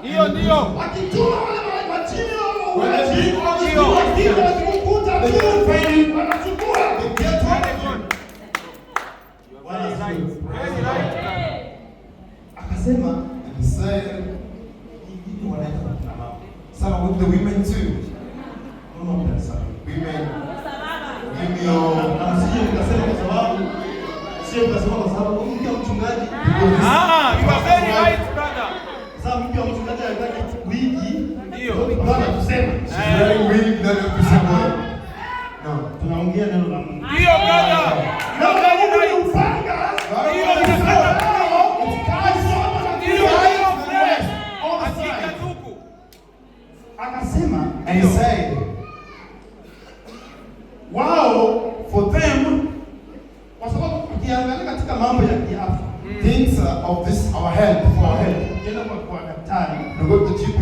Hiyo ndio. Akituma wale majini wao. Wanachukua. Akasema some with the women too. No, sir. Women. You are very right, brother. Sasa mke wa mchungaji anataka wiki. Ndio. Bwana tuseme. Very weak that of kusema. No. Tunaongea neno la Mungu. Ndio, brother. Na Mungu ni upanga. Ndio, akasema And he said, wow, for them, kwa sababu ukiangalia katika mambo ya kiafya, things of this our health, for our health. Ukienda kwa daktari, You go to the GP.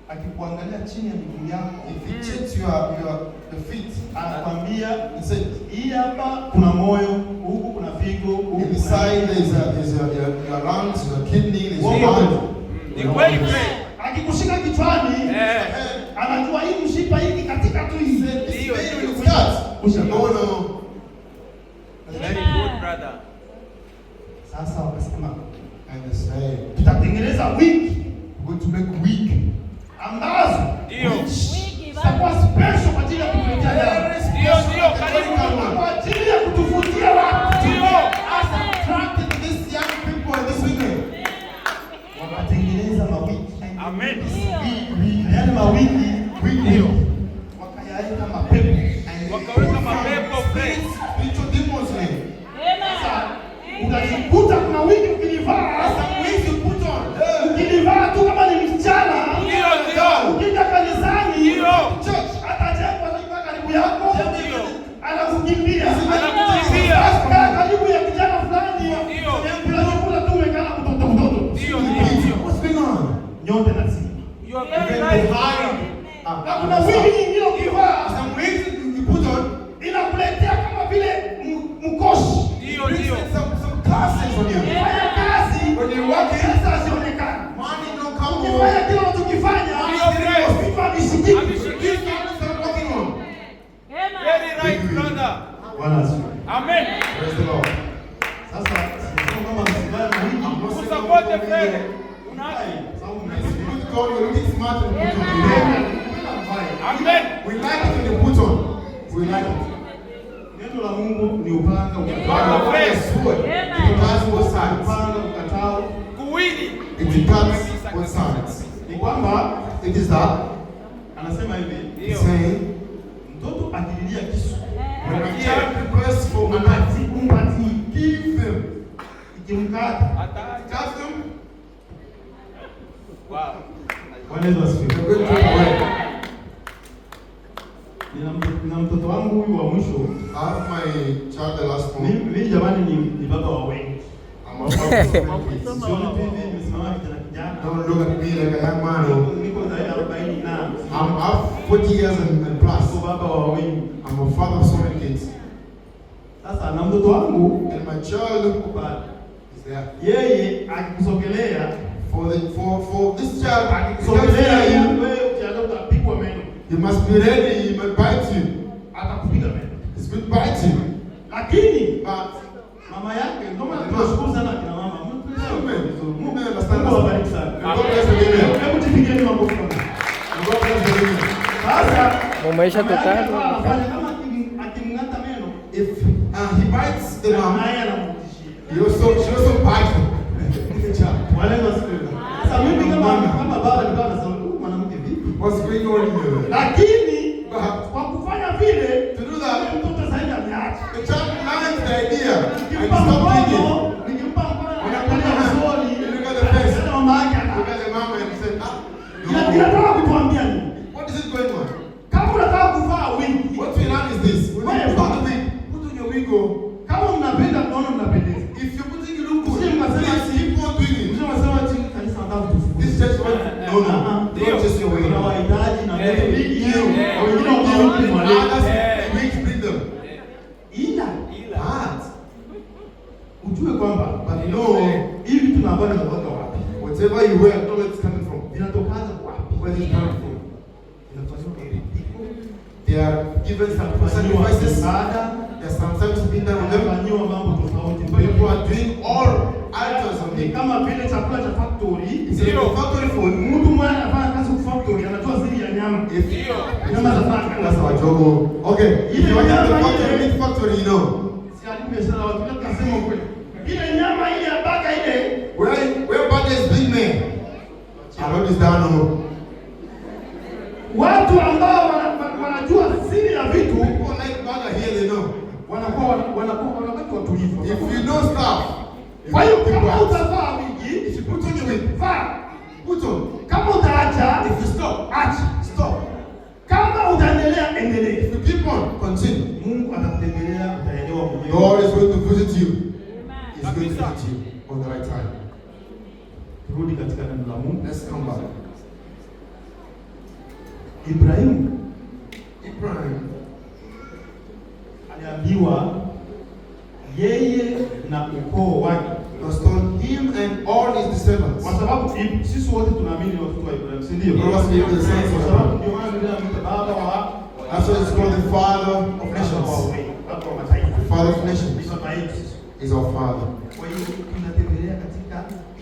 akikuangalia chini ya miguu yako, If he checks your feet, anakwambia he said, hii hapa kuna moyo, huku kuna figo, huku in the side there's your lungs, your kidney, there's your heart. Ni kweli kweli. Akikushika kichwani, anajua hii mshipa hii katika tu hii. Ndio, No. Very good, brother. Sasa wakasema, And they say, tutatengeneza wiki we're going to make weak. ambazo Ndio. zitakuwa special kwa ajili ya kutuletea dawa. Ndio, karibu. Kwa ajili ya kutuvutia watu. Ndio. As attracted these young people and these women. Wakatengeneza mawiki. Amen. Yale mawiki Ndio. wakayaweka mapepo. Wakaweka mapepo fresh. Spiritual demons in. Sasa utajikuta kuna wiki ukilivaa, Some wigs you put on. ukilivaa tu kama ni msichana. Ndio. Ukija kanisani, Ndio. church atajengwa atakaa karibu yako. Ndio. Anakukimbia. Anakukimbia. Kaa karibu ya kijana fulani. Ndio. Unakula tu umekaa na mtoto. Ndio. What's going on? Nyote na sisi. You are very right. Na kuna wiki nyingine ukivaa, Some wigs you put on. inakuletea kama vile mkoshi. Ndio. Some classes on you. Fanya kazi, When you work in, pesa zionekane. money don't come Ukifanya on. kile unachokifanya, Ndio. vitu havishikiki. Ameshikiki. Start working on. Very right, brother. Bwana asifiwe. Amen. Praise the Lord. Sasa sisi kama msibaya na wiki, Usapote friend. sababu Put on, you're looking smart and put on. Amen. We like it when you put on. We like it. neno la Mungu ni upanga Upanga ukatao. fresh. Sword. It cuts both sides. Upanga ukatao. Kuwili. It cuts both sides. Ni kwamba It is that anasema hivi, Ndio. saying, mtoto akililia kisu, when a child requests for a knife, umpatie. give them. Ikimkata, Cut them. Wow. Bwana Yesu asifiwe. They're going to away. Nina mtoto wangu huyu wa mwisho. I have my child, the last one. Mimi jamani ni baba wa wengi. I'm a father of many kids. Sioni tu hivi nimesimama kijana. Don't look at me like a young man. Niko zaidi ya 40 na. I'm up 40 years and plus. Sio baba wa wengi. I'm a father of so many kids. Sasa na mtoto wangu And my child is there. yeye akikusogelea For this child, akisogelea wewe ukianza utapigwa meno. you must be ready. He might bite you. Atakupiga meno. He's going to bite you. Lakini But mama yake ndio maana tunashukuru sana kina mama. Mungu understand. awabariki sana. God bless the women. Hebu jipigieni makofi kwanza. God bless the women. Sasa Mumeisha tutano. anafanya kama akimng'ata meno, If he bites the mom, naye anamrudishia. she also bites him. The child. Bwana Yesu asifiwe. Sasa mimi kama baba nikawa nasema huyu mwanamke vipi? What's going on here? Lakini kwa kufanya vile To do that, mtoto zaidi ameacha. the child learns the idea and Nikimpa stop mkono, thinking. nikimpa mkono When you anaangalia usoni, look at the face, anasema mama yake look at the mom and say, inataka kutuambia nini? what is it going on? Kama unataka kuvaa wingi, What we learn is this. When you put the wig, put on your wig. kama mnapenda mnaona mnapendeza. If you're putting it look good, Sisi mnasema keep on doing it. Mzee anasema chini kanisa nataka kutufunga. This church went, no, not just your way. Kuna wahitaji na vitu vingi hiyo. Yeah. Wengine wao ni mwalimu. Others, we bring them. Ila But, ujue kwamba but no, hivi tunavaa na watu wapi? Whatever you wear, know where it's coming from. Vinatokana wapi? Where is it coming from? Inafanywa eritiko. They are given some sacrifices. They are sometimes being done on them. Wanafanywa mambo tofauti. People are doing all altars on them. Kama vile chakula cha factory. It's like a factory food. Mtu mmoja anafanya kazi kwa factory, anatoa siri ya nyama. Nyama za paka. That's our job. Okay. If you want the factory, meat factory, you know. Si biashara watu tunasema kweli. Ile nyama ile ya baka ile. Where burger is big man. Allah is down. Watu ambao wanajua siri ya vitu, people like burger here, they know. Wanakuwa watulivu. If you know stuff. Kwa hiyo kama utavaa wigi, if you put on your wig, vaa. Put on. Kama utaacha, if you stop, acha. Stop. Kama utaendelea, endelea. If you keep on, continue. Mungu atakutembelea, utaelewa mwenyewe. God is going to visit you. Amen. He's going to visit you on the right time. Turudi katika neno la Mungu. Let's come back. Ibrahim aliambiwa yeye na ukoo wake, was told him and all his descendants. Kwa sababu sisi wote tunaamini watoto wa Ibrahim, si ndio? All of us believe the sons Kwa of sababu Abraham. ndio maana Biblia inamwita baba wa, That's why it's called the father of nations. baba wa mataifa. The father of nations Ni baba yetu. is our father. Kwa hiyo tunatembelea katika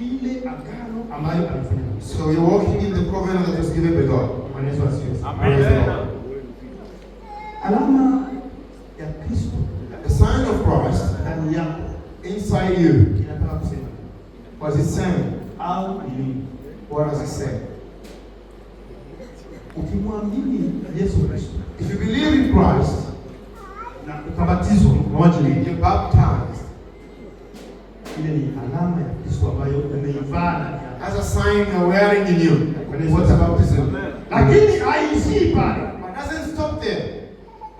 ile agano ambayo alifanya. So you're walking in the covenant that was given by God. Bwana Yesu asifiwe. Praise the Lord. Alama ya Kristo The sign of Christ ndani yako inside you. inataka kusema What is it saying? au ni nini? What does it say? Ukimwamini Yesu Kristo If you believe in Christ na ukabatizwa maji and you're baptized, ile ni alama ya Kristo ambayo umeivaa ndani yako. that's a sign you're wearing in you. What's a baptism? Lakini haishii pale. But doesn't stop there.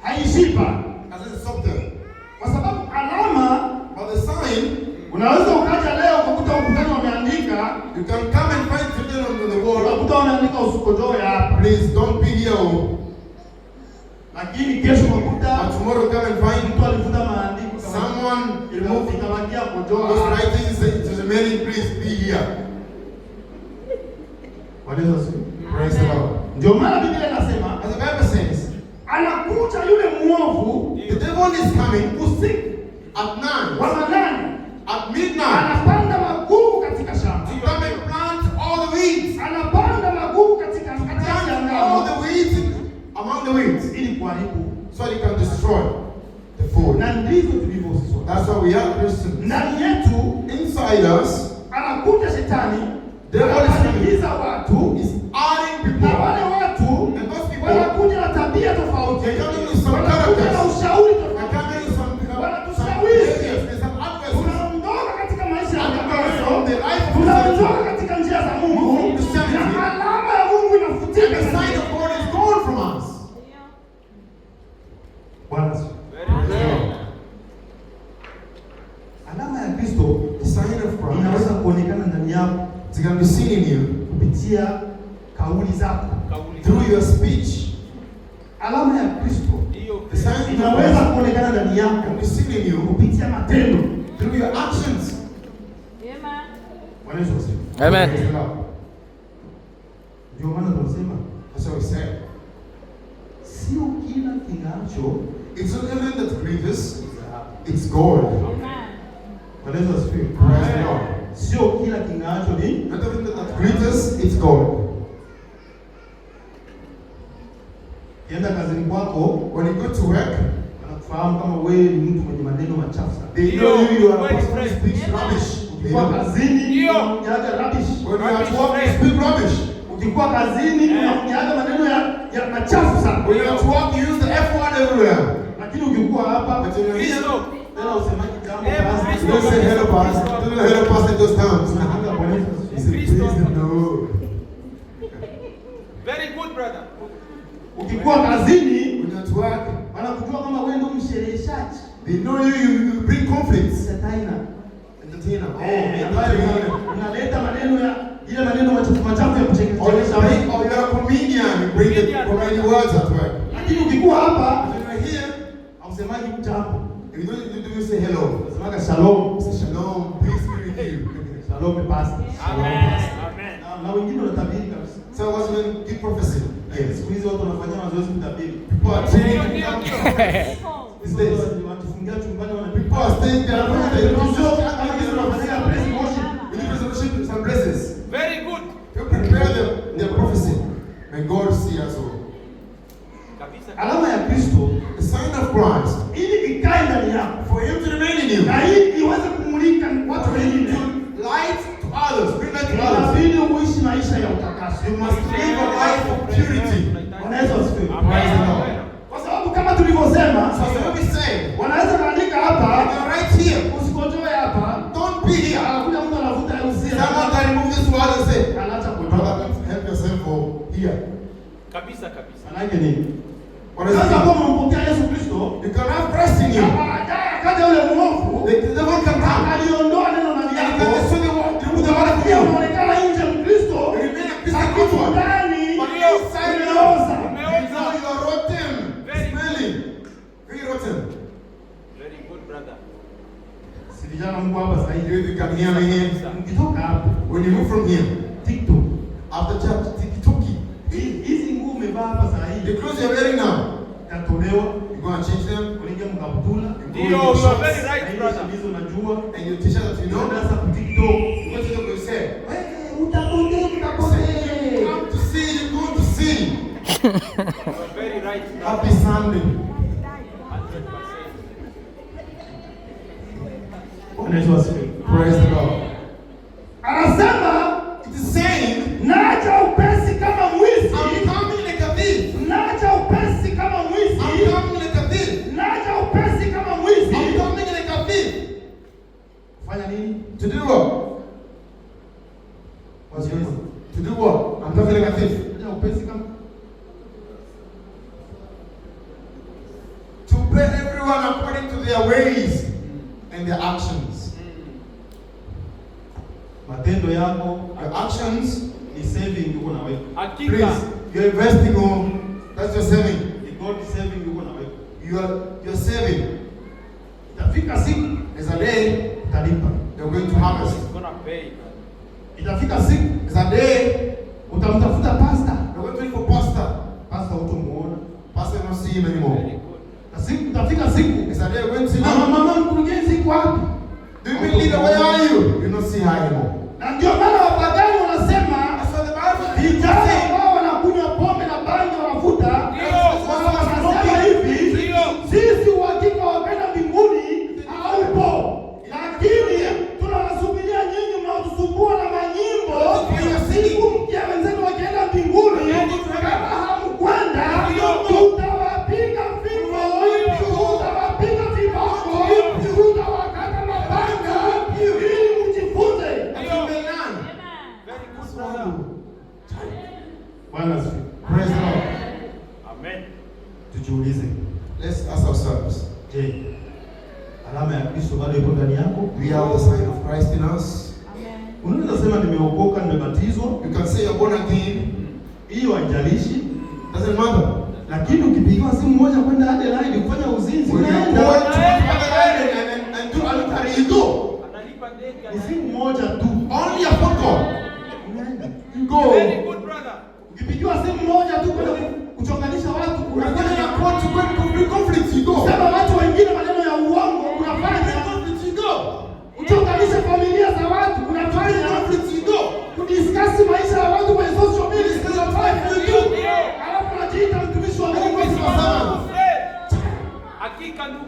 Haishii pale. Doesn't stop there. Kwa sababu alama, But the sign, unaweza ukaja leo ukakuta ukutani wameandika, you can come and find written on the wall. ukakuta wameandika usikojoe hapa. Please don't be here. Lakini kesho ukakuta But tomorrow come and find mtu alifuta maandiko kama someone remove ikabakia those kojoa. writings to the many. Please be here. Bwana Yesu asifiwe. Praise the Lord. Ndio maana Biblia inasema As the Bible says, anakuja yule muovu the devil is coming usiku at 9, wa manane, at midnight, anapanda magugu katika shamba, to come and plant all the weeds. anapanda magugu katika Plant ya all ngano the weeds among the weeds, ili kuharibu. so he can destroy the food. Na ndivyo tulivyo sisi. That's why we are Christians. Ndani yetu Inside us, anakuja shetani, devil anaingiza watu, is adding na people. wale watu And those people, wanakuja na tabia tofauti, they come in with some wanakuja na characters. ushauri They tofauti, come in with some wanatushawishi. behaviors, there's some adversaries. Tunaondoka katika maisha ya And Kristo, from the life of tunaondoka Christianity, katika njia za Mungu, Christianity, na alama ya Mungu and inafutika the sign of God is gone from us. Bwana asifiwe. Alama ya Kristo, The sign of inaweza Christ, kuonekana ndani yako it can be seen in you kupitia kauli zako. through your speech. Alama ya Kristo The sign of inaweza Christ kuonekana ndani yako can be seen in you kupitia matendo. through your actions. Bwana Yesu asifiwe. Amen. Praise the Lord. Ndio maana tunasema That's what we say. sio kila king'acho It's not even that grievous, it's gold. Bwana Yesu asifiwe. Praise the Lord. Sio kila king'acho ni Not even that grievous, it's gold. kienda kazini kwako, When you go to work, wanakufahamu kama wewe ni mtu mwenye maneno machafu sana. they know you are a person who speaks rubbish. They Ukikuwa know. kazini unaongeaga rubbish. When you are at work, you speak rubbish. Ukikuwa kazini unaongeaga maneno ya machafu sana. When you are at work, you use the F word everywhere. Lakini ukikuwa hapa But when you're here, tena usemaji jambo you don't say hello, pastor. You don't hello, pastor in those towns. You say, praise the Lord. Very good, brother. Ukikuwa kazini When you're at work, wanakujua kama wewe ndio mshereheshaji. they know you bring conflicts. Sataina. Entertainer. Ambayo unaleta maneno ya ile maneno machafu ya kuchekesha. Or you're a comedian, you bring the comedy words at work. Lakini ukikuwa hapa When you're here, hausemaji jambo. you don't say hello. Unasemaga shalom. Say shalom, peace be with you. Shalom pastor. Amen. saying they are going to some blessings. Very good. You prepare their prophecy. May God see us all. Alama ya Kristo, The sign of Christ, ili ikae ndani yako, for him to remain in you, na hii iweze kumulika watu wengine, light to others, bring light to others. inabidi uishi maisha ya utakaso. You must live a life of purity. Wanaweza wasifiwe. Praise the Lord. Kwa sababu kama tulivyosema, So what we say, wanaweza kuandika hapa, you're right here. usikojoe hapa, Don't be here. anakuja mtu anavuta herusi. Someone can remove this word and say, Anaacha brother, kutoka. help yourself for here. Kabisa kabisa. Maana yake nini? What is Sasa it? kama umpokea Yesu Kristo, You can have Christ in you. baadaye akaja yule mwovu, The devil can come. aliondoa neno ndani And you yako. can destroy the word, remove the word of Pia you. unaonekana nje Mkristo, You remain a Christian lakini outward. ndani But Ndio. inside you, umeoza. now you are rotten, Very smelling, very rotten. Very good brother. Si vijana Mungu hapa sasa hivi. You can hear me here. Mkitoka hapo, When you move from here, TikTok. after church, tiki-toki, Hizi nguo umevaa hapa sasa the hivi. clothes you're wearing now, Katolewa, you're going to change them. kuingia mkabutula. Ndio, you are very right Na brother. hizo ndizo najua. And your t-shirt that you know, Ndio sasa ku TikTok. what you going to say? Utakonde, utakonde. Come to see, you're going to see. You are very right brother. Happy Sunday. 100%. Bwana Yesu asifiwe. Praise the Lord. Anasema It is saying, naja upesi kama mwizi. I'm coming like a thief. Naja upesi kama mwizi. I'm coming like a thief. Naja upesi kama mwizi. I'm coming like a thief. Fanya nini? To do what? To do what? I'm coming like a thief. Naja upesi kama To pay everyone according to their ways and their actions. matendo yako Your actions, ni saving uko na wewe. Hakika. please, you're investing on, that's your saving. Ni God saving uko na wewe. You're saving. Itafika siku There's a day utalipa. you're going to harvest. He's gonna pay. Itafika siku There's a day utamtafuta pastor. you're going to look for pastor. Pastor utamuona. Pastor will not see him Very anymore. good. Na siku utafika siku. There's a day you're going to see Mama him. mama mkurugenzi iko wapi? Do you mean leader, where are you? You not see her anymore. Na ndio maana wapagani wanasema That's what the Bible vijana says. ambao wanakunywa pombe na bangi wanavuta Ndio. wanasema hivi, Ndio. sisi uhakika wa kwenda mbinguni haupo, lakini tunawasubiria nyinyi mnaotusumbua na manyimbo siku mkia wenzenu wakienda mbinguni. Kama hamkwenda tutawapiga fimbo, tutawapiga viboko, tutawakata mapanga ili mjifunze. Very good brother. Bwana asifiwe. Praise the Lord. Amen. Tujiulize, Let's ask ourselves. je, alama ya Kristo bado ipo ndani yako? We have the sign of Christ in us. Unaweza sema nimeokoka, nimebatizwa, You can say you're born again. hiyo haijalishi, Doesn't matter. lakini ukipigiwa simu moja kwenda Adelaide kufanya uzinzi, When you're unaenda. born to Fatherland and do altar, you go. Analipa deni. Ni simu moja tu, Only a phone call. unaenda. You go. Very good brother. Ukipigiwa simu moja tu kwenda kuchonganisha watu, When you're going unafanya. to court to go and bring conflicts, you go. Sema watu wengine maneno ya uongo, unafanya. Conflicts, you go. Kuchonganisha familia za watu, unafanya. Conflicts, you go. Kudiskasi maisha ya watu kwenye social media, unafanya. Alafu unajiita mtumishi wa Mungu. Hakika ndugu.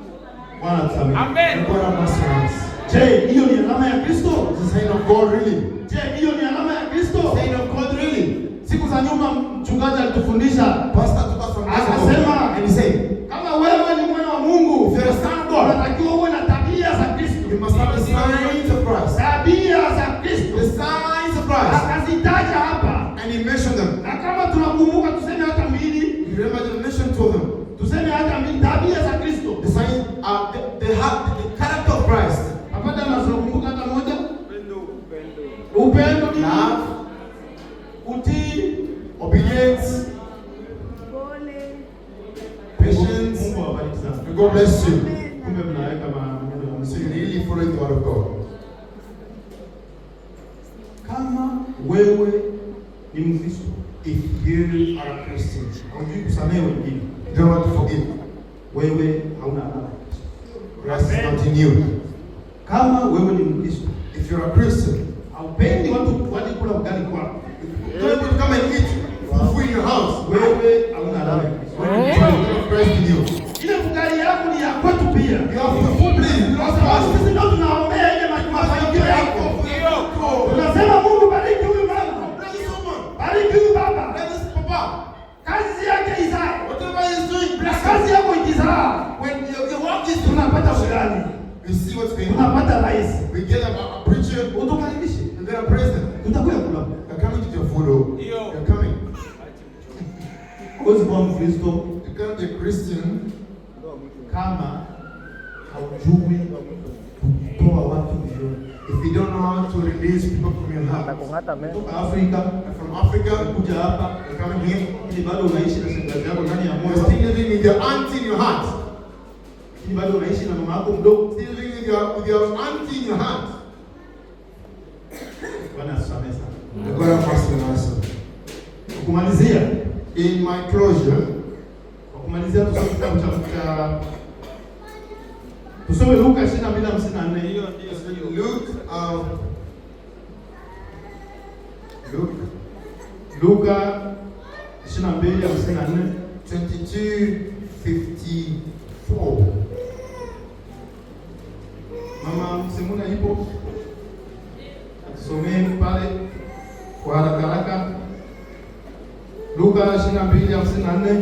Bwana tusamehe. Amen. God have mercy on us. Je, hiyo ni alama ya Kristo? It's the sign of God, really. Je, hiyo ni alama ya Kristo? Sign of God, really. Siku za nyuma mchungaji alitufundisha Pastor took us from Akasema, and he said, kama wewe ni mwana wa Mungu, if you're a son of God, unatakiwa uwe na tabia za Kristo. you must have the signs of Christ. Tabia za Kristo. The signs of Christ. Akazitaja hapa. And he mentioned them. Na kama tunakumbuka tuseme hata mbili, You remember the mention to them. tuseme hata mbili tabia za Kristo. The sign, they have the character of Christ. Hapana tunakumbuka hata moja. Upendo. Upendo ni Love, utii, obedience, patience. Mungu awabariki sana. May God bless you. Kumbe mnaweka maneno ya So Mungu. you really follow the word of God. Kama wewe ni Mkristo, If you are a Christian, hujui kusamehe wengine, you don't want to forgive. wewe hauna alama. Christ is not in you. Kama wewe ni Mkristo, if you're a Christian, haupendi watu waje kula ugali kwako, don't want to come and eat fufu in your house. wewe hauna dawa ya Kristo. Christ in you. Ile ugali yako ni ya kwetu pia. You have fufu, please. You have Sisi fufu. ndio tunaombea ile mafanikio yako. Ndio. Tunasema Mungu bariki huyu mama. Bless this woman. Bariki huyu baba. Bless this papa. Kazi yake izae. Whatever he's doing, Na bless kazi him. yako ikizaa, When your work is tunapata ugali. you see what's going on. Tunapata rais. We get a preacher, Utukaribishe. and then a president. Tutakuja kula. They're coming to your photo. Ndio. They're coming. Huwezi kuwa Mkristo You can't be a Christian kama haujui kutoa watu milioni. if you don't know how to release people from your heart. Kutoka Afrika And from Africa, kuja hapa, they're coming here. ili bado unaishi na shangazi yako ndani ya You're moyo. still living with your auntie in your heart. Ili bado unaishi na mama yako mdogo. Still living with your auntie in your heart. Bwana asifiwe sana. The God have mercy on us. Kumalizia, In my closure, kwa kumalizia tusome kitabu cha tusome Luka 22:54. Ndio. Luke Luka 22:54. 22:54. Mama Msemuna ipo? Atusomee pale kwa haraka haraka. Luka 22:54.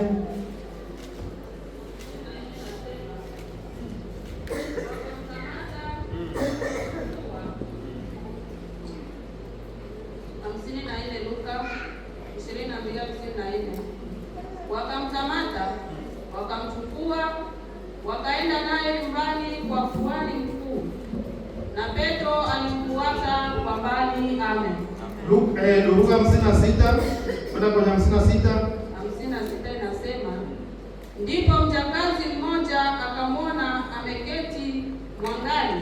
Wakamkamata, wakamchukua, wakaenda naye nyumbani kwa kuhani mkuu, na Petro alimfuata kwa mbali. Amen. Luka 56 kwenda kwenye 56. 56 inasema, ndipo mjakazi mmoja akamwona ameketi mwangani,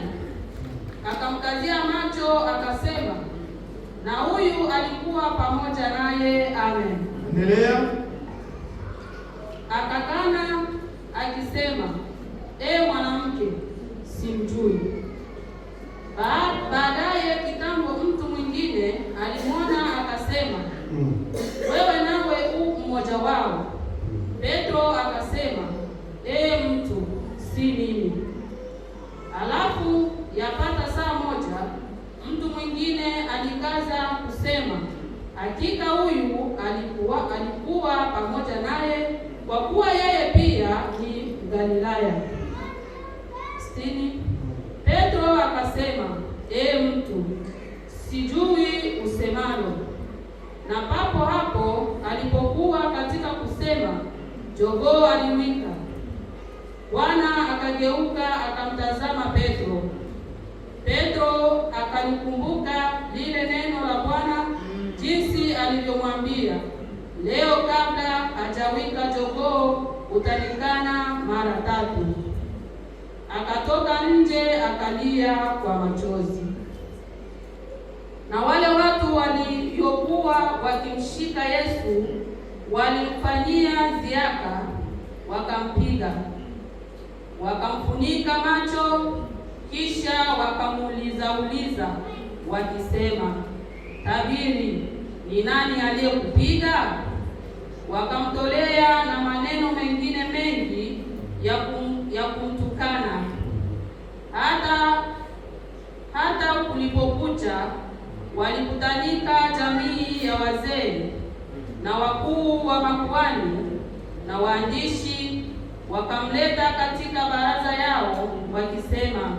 akamkazia macho, akasema, na huyu alikuwa pamoja naye. Amen. Endelea. Akakana akisema, mwanamke, simjui. Baadaye kitambo mtu mwingine alimwona, akasema, wewe nawe u mmoja wao. Petro akasema, mtu, si mimi. Alafu yapata saa moja mtu mwingine alikaza kusema, hakika huyu alikuwa pamoja naye, kwa kuwa yeye pia ni Galilaya. 60. Petro akasema, mtu, sijui usemalo. Na papo hapo alipokuwa katika kusema, jogoo aliwika. Bwana akageuka akamtazama Petro. Petro akalikumbuka lile neno la Bwana, jinsi alivyomwambia, leo kabla hajawika jogoo utanikana mara 3. Akatoka nje akalia kwa machozi. Na wale watu waliokuwa wakimshika Yesu walimfanyia dhiaka, wakampiga, wakamfunika macho, kisha wakamuuliza wakisema, tabiri, ni nani aliyekupiga? Wakamtolea na maneno mengine mengi ya kumtukana. Hata kulipokucha, walikutanika jamii ya wazee na wakuu wa makuhani na waandishi, wakamleta katika baraza yao wakisema,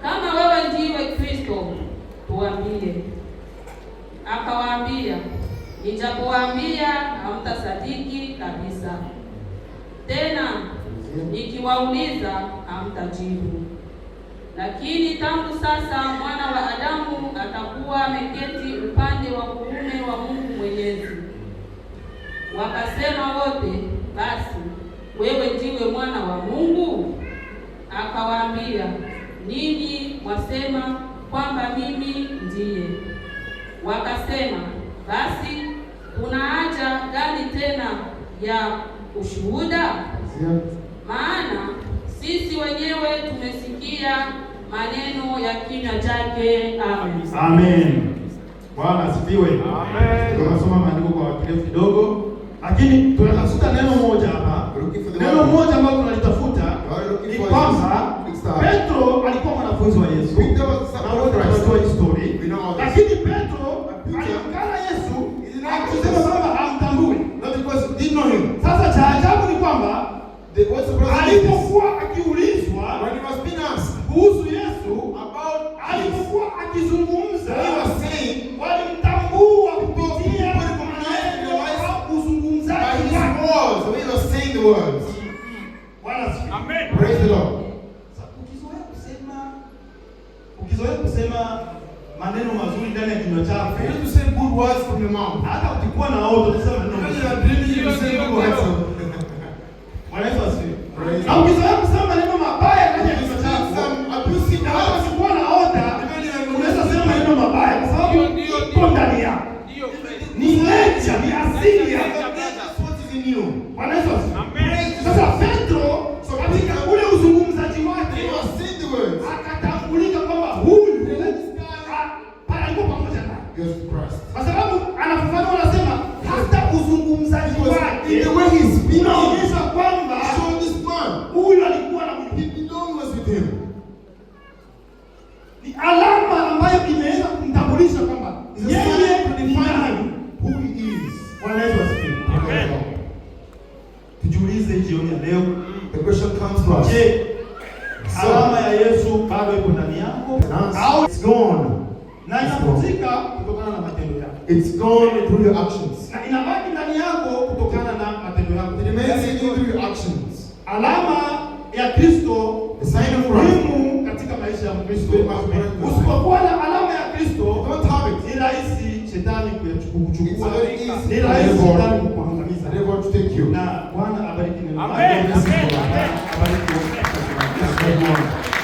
kama wewe ndiwe Kristo, tuambie. Akawaambia, nijapowaambia hamtasadiki kabisa. Tena nikiwauliza hamtajibu. Lakini tangu sasa Mwana wa Adamu atakuwa ameketi upande wa kuume wa Mungu Mwenyezi. Wakasema wote, basi wewe ndiwe Mwana wa Mungu? Akawaambia, ninyi mwasema kwamba mimi ndiye. Wakasema, basi kuna haja gani tena ya ushuhuda? Maana sisi wenyewe tumesikia maneno ya kinywa chake. Amen. Amen. Bwana asifiwe. Amen. Tunasoma maandiko kwa kirefu kidogo, lakini tunatafuta neno moja hapa. Neno moja ambalo tunalitafuta ni kwamba Petro alikuwa mwanafunzi wa Yesu. Na wote tunajua history. Lakini Petro alimkana Yesu akisema kwamba hamtambui. Sasa cha ajabu ni kwamba alipokuwa akiulizwa kuhusu Yesu, alipokuwa akizungumza, walimtambua kupitia maneno au uzungumzaji wake. Bwana asifiwe. Amen. Praise the Lord. Ukizoea kusema maneno mazuri ndani ya kinywa chako, For you to say good words from your mouth. hata ukikuwa na oto tuseme maneno When you mazuri. are dreaming, you say good words. Bwana Yesu asifiwe. Praise Na God. ukizoea kusema maneno mabaya ndani ya kinywa chako, Some abusive na hata words. ukikuwa na ota, unaweza sema maneno mabaya kwa sababu iko ndani yako. Ndio kweli. Ni nature, ni asili yako. That's what is in you. Bwana Yesu asifiwe. Amen. Sasa Petro katika ule uzungumzaji wake You are saying the words. akatambulika kwamba huyu alikuwa pamoja naye. Yes, Christ. Kwa sababu anafafanua, anasema hata uzungumzaji In wake the way he speaks, unaonyesha kwamba show this man. huyu alikuwa na Mungu. He belongs was with him. Ni alama ambayo imeweza kumtambulisha kwamba It's a yeye sign to ni define nani. him, who he is. Bwana Yesu asifiwe. Amen. Tujiulize jioni ya leo, The question comes to us. je, alama ya Yesu bado iko ndani yako au It's gone. na inafutika kutokana na matendo yako, It's gone through your actions. na inabaki ndani yako kutokana na matendo yako. It remains in you through your actions. Alama ya Kristo The sign of Christ. muhimu katika maisha ya Mkristo. Very much important. Usipokuwa na alama ya Kristo, Don't have it. ni rahisi shetani It's kukuchukua, very easy. ni rahisi Therefore, shetani kukuangamiza. they want to take you. Na Bwana abariki neno lake. Amen. Abariki Amen. wote. Abariki wote.